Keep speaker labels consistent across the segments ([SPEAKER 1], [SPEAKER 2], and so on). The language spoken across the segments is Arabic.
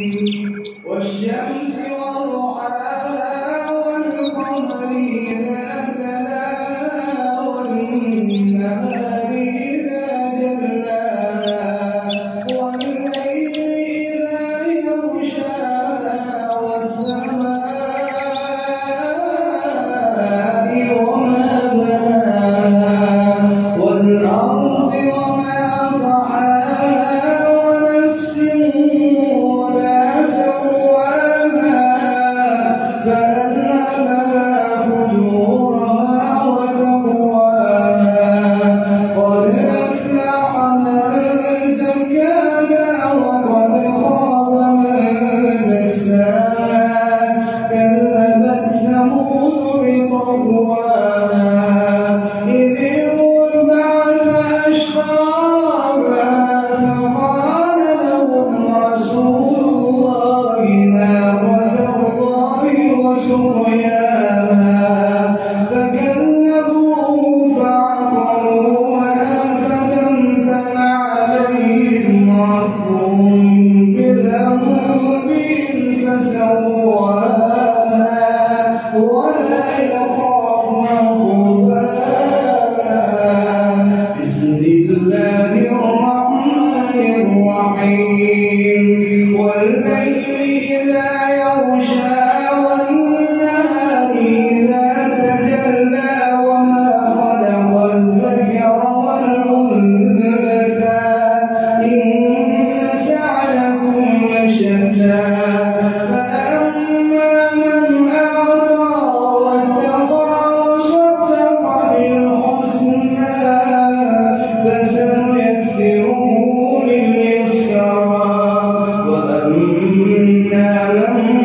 [SPEAKER 1] والشمس وضحاها والقمر إذا تلاها والنهار إذا جلاها والليل إذا يغشاها والسماء وما بناها والأرض وما طحاها ونفس وما سواها فألهمها فجورها وتقواها قد أفلح من زكاها وقد خاب من دساها كذبت ثمود بطغواها إذ انبعث أشقاها فقال لهم رسول الله ناقة الله وسقياها فكذبوه فعقروها فدمدم عليهم ربهم بذنبهم فسواها ولا يخاف عقباها بسم الله الرحمن الرحيم والليل إذا يغشى والنهار إذا تجلى وما خلق الذكر والأنثى إن سعيكم لشتى فأما من أعطى واتقى وصدق بالحسنى فسنيسره لليسرى وأما من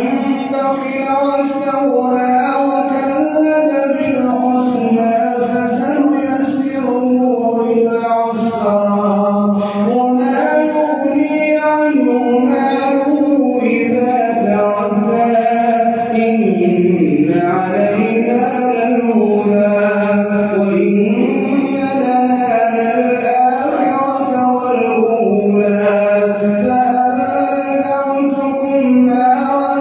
[SPEAKER 1] بخل واستغنى وكذب بالحسنى فسنيسره للعسرى وما يغني عنه ماله إذا تردى إن علينا للهدى وإن لنا للآخرة والأولى فأنذرتكم نارا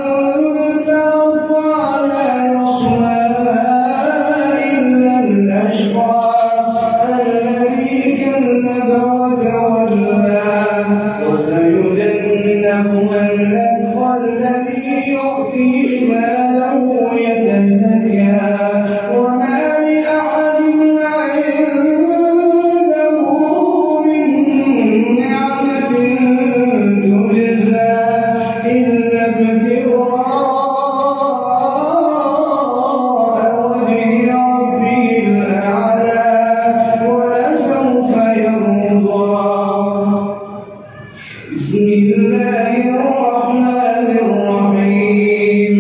[SPEAKER 1] تلظى لا يصلاها إلا الأشقى الذي كذب وتولى وسيجنبها الأتقى الذي يؤتي ماله يتزكى وما لأحد عنده من نعمة تجزى إلا ابتغاء وجه ربه الأعلى ولسوف يرضى بسم الله الرحمن الرحيم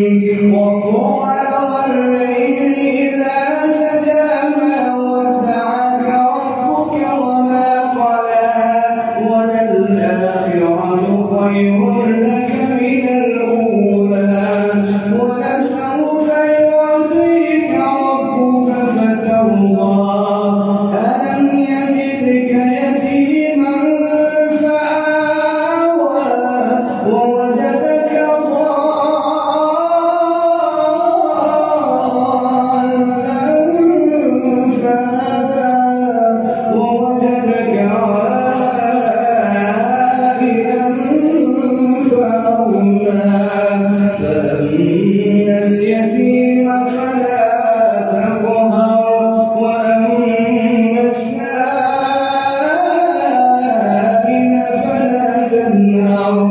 [SPEAKER 1] والضحى والليل إذا سجى ما ودعك ربك وما قلى وللآخرة خير لك من الأولى ولسوف يعطيك ربك فترضى ألم يجدك يتيما فآوى ووجدك ضالا فهدى ووجدك عائلا فأغنى فأما اليتيم فلا تقهر وأما السائل فلا تنهر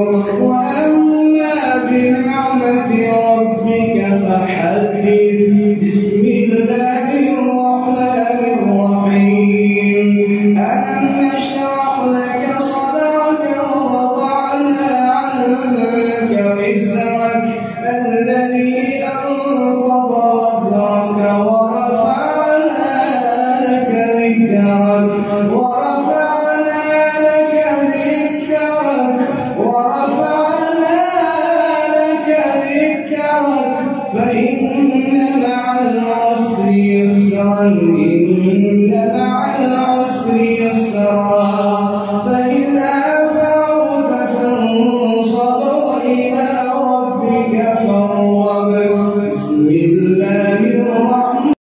[SPEAKER 1] وأما بنعمة ربك فحدث بسم الله الرحمن الرحيم ألم نشرح لك صدرك ووضعنا عنك وزرك الذي أنقض ظهرك ورفعنا لك ذكرك فإن مع العسر يسرا إن مع العسر يسرا فإذا فرغت فانصب وإلى ربك فارغب بسم الله